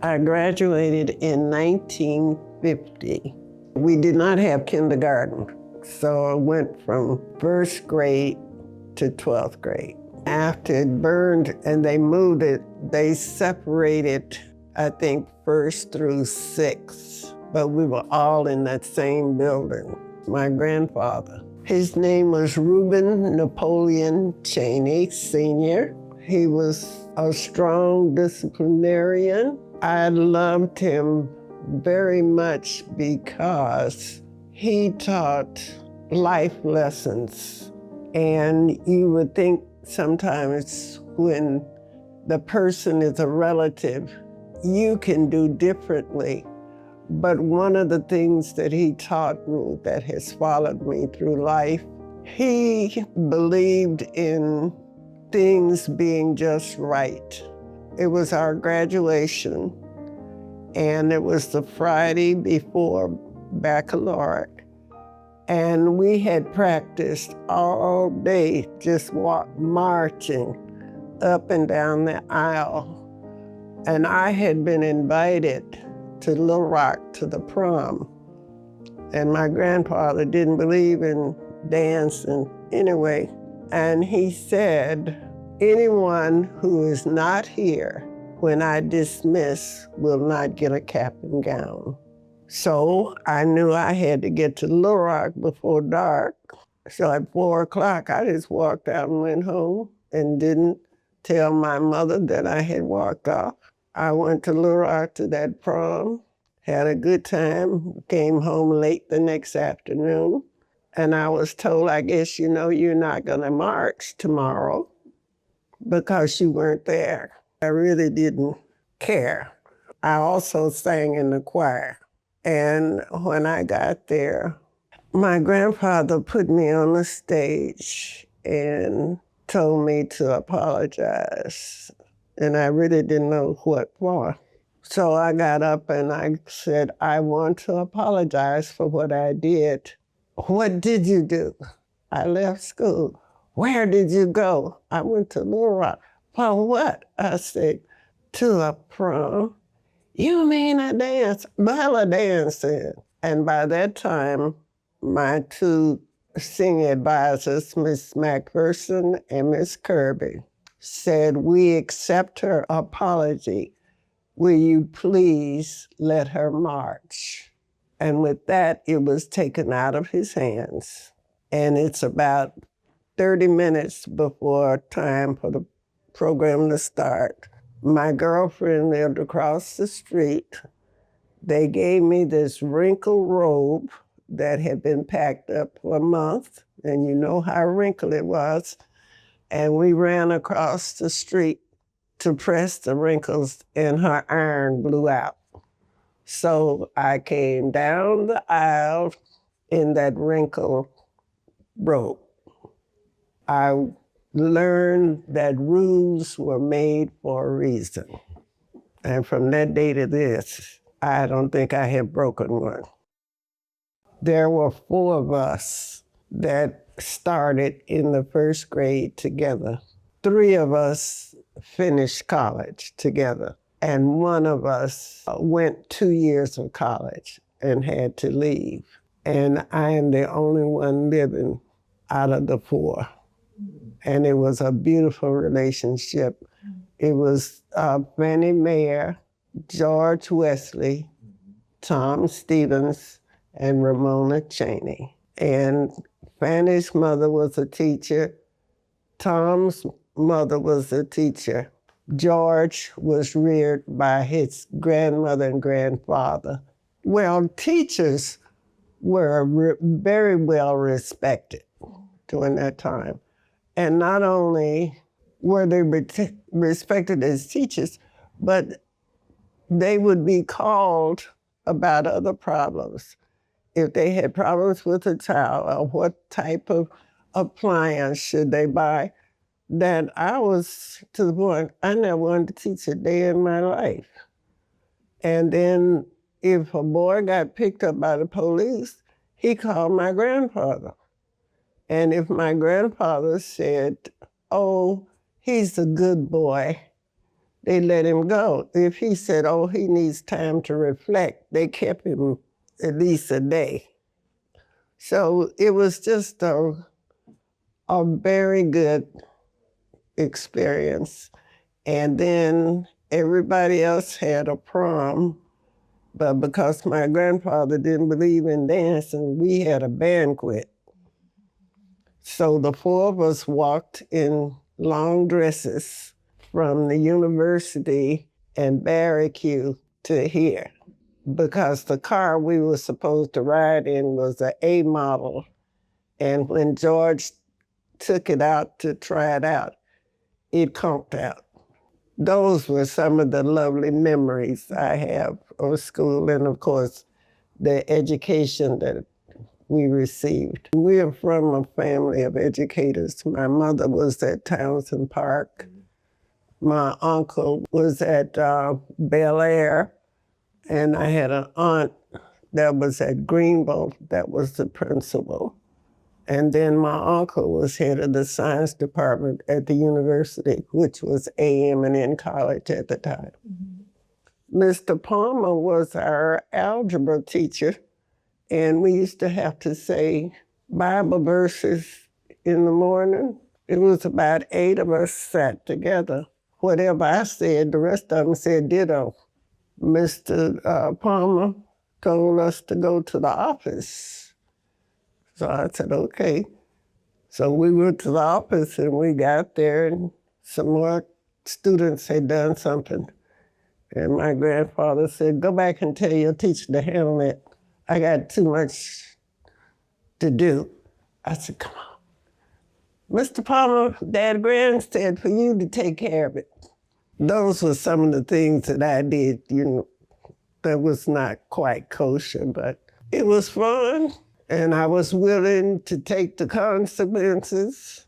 I graduated in 1950. We did not have kindergarten, so I went from first grade to 12th grade. After it burned and they moved it, they separated, I think, first through sixth, but we were all in that same building. My grandfather, his name was Reuben Napoleon Cheney, Sr. He was a strong disciplinarian. I loved him very much because he taught life lessons. And you would think sometimes when the person is a relative, you can do differently. But one of the things that he taught me that has followed me through life, he believed in things being just right. It was our graduation, and it was the Friday before baccalaureate. And we had practiced all day, just marching up and down the aisle. And I had been invited to Little Rock to the prom. And my grandfather didn't believe in dancing anyway. And he said, anyone who is not here when I dismiss will not get a cap and gown. So I knew I had to get to Little Rock before dark. So at 4 o'clock, I just walked out and went home and didn't tell my mother that I had walked off. I went to Little Rock to that prom, had a good time, came home late the next afternoon, and I was told, I guess you know you're not gonna march tomorrow because you weren't there. I really didn't care. I also sang in the choir. And when I got there, my grandfather put me on the stage and told me to apologize. And I really didn't know what for. So I got up and I said, I want to apologize for what I did. What did you do? I left school. Where did you go? I went to Little Rock. For what? I said, to a prom. You mean a dance? Bella dancing. And by that time, my two singing advisors, Miss McPherson and Miss Kirby, said, we accept her apology. Will you please let her march? And with that, it was taken out of his hands. And it's about 30 minutes before time for the program to start. My girlfriend lived across the street. They gave me this wrinkled robe that had been packed up for a month, and you know how wrinkled it was. And we ran across the street to press the wrinkles, and her iron blew out. So I came down the aisle in that wrinkled robe. I learned that rules were made for a reason. And from that day to this, I don't think I have broken one. There were 4 of us that started in the first grade together. 3 of us finished college together, and 1 of us went 2 years of college and had to leave. And I am the only one living out of the 4. And it was a beautiful relationship. It was Fannie Mayer, George Wesley, Tom Stevens, and Ramona Cheney. And Fannie's mother was a teacher. Tom's mother was a teacher. George was reared by his grandmother and grandfather. Well, teachers were very well respected during that time. And not only were they respected as teachers, but they would be called about other problems. If they had problems with a child or what type of appliance should they buy, that I was to the point, I never wanted to teach a day in my life. And then if a boy got picked up by the police, he called my grandfather. And if my grandfather said, oh, he's a good boy, they let him go. If he said, oh, he needs time to reflect, they kept him at least a day. So it was just a very good experience. And then everybody else had a prom, but because my grandfather didn't believe in dancing, we had a banquet. So the four of us walked in long dresses from the university and Barricue to here, because the car we were supposed to ride in was an A model. And when George took it out to try it out, it conked out. Those were some of the lovely memories I have of school, and of course, the education that we received. We are from a family of educators. My mother was at Townsend Park. My uncle was at Bel Air, and I had an aunt that was at Greenville that was the principal. And then my uncle was head of the science department at the university, which was AM&N College at the time. Mr. Palmer was our algebra teacher, and we used to have to say Bible verses in the morning. It was about 8 of us sat together. Whatever I said, the rest of them said ditto. Mr. Palmer told us to go to the office. So I said, okay. So we went to the office and we got there and some more students had done something. And my grandfather said, go back and tell your teacher to handle it. I got too much to do. I said, come on. Mr. Palmer, Dad Grand said for you to take care of it. Those were some of the things that I did, that was not quite kosher, but it was fun. And I was willing to take the consequences.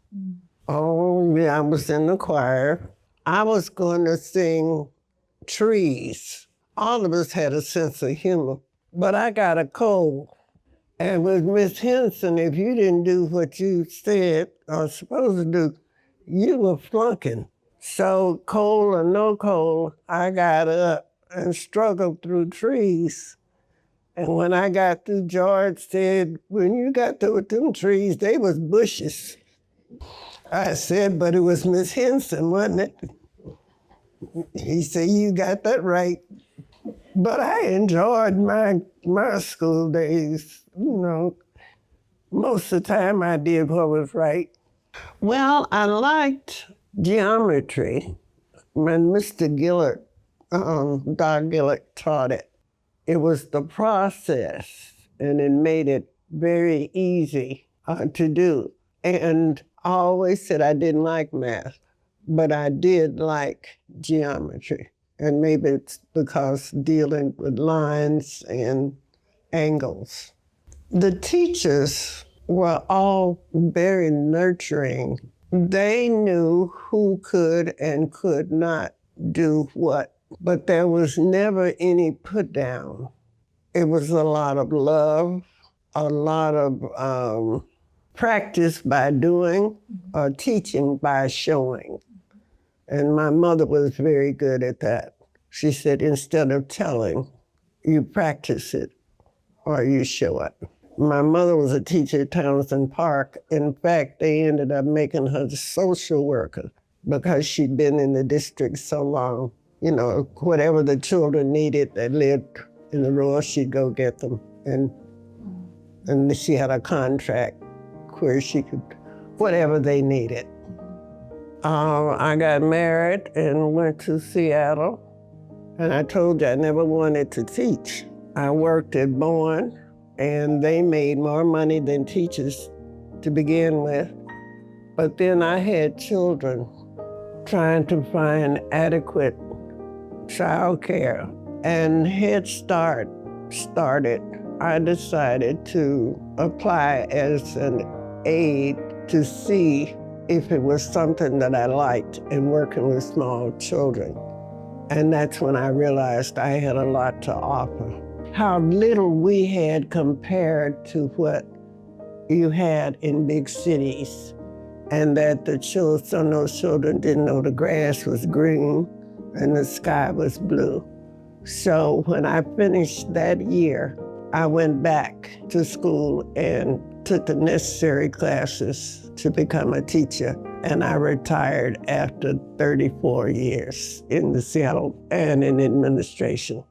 Oh, yeah, I was in the choir. I was going to sing Trees. All of us had a sense of humor, but I got a cold. And with Miss Henson, if you didn't do what you said or supposed to do, you were flunking. So cold or no cold, I got up and struggled through Trees. And when I got through, George said, when you got through with them trees, they was bushes. I said, but it was Miss Henson, wasn't it? He said, you got that right. But I enjoyed my school days. Most of the time I did what was right. Well, I liked geometry when Mr. Gillett, Doc Gillett taught it. It was the process, and it made it very easy to do. And I always said I didn't like math, but I did like geometry. And maybe it's because dealing with lines and angles. The teachers were all very nurturing. They knew who could and could not do what. But there was never any put down. It was a lot of love, a lot of practice by doing, or teaching by showing. And my mother was very good at that. She said, instead of telling, you practice it or you show it. My mother was a teacher at Townsend Park. In fact, they ended up making her the social worker because she'd been in the district so long. Whatever the children needed that lived in the rural, she'd go get them. And she had a contract where she could, whatever they needed. I got married and went to Seattle. And I told you I never wanted to teach. I worked at Bourne, and they made more money than teachers to begin with. But then I had children trying to find adequate child care, and Head Start started. I decided to apply as an aide to see if it was something that I liked in working with small children. And that's when I realized I had a lot to offer. How little we had compared to what you had in big cities, and that some of those children didn't know the grass was green. and the sky was blue. So when I finished that year, I went back to school and took the necessary classes to become a teacher. And I retired after 34 years in the Seattle and in administration.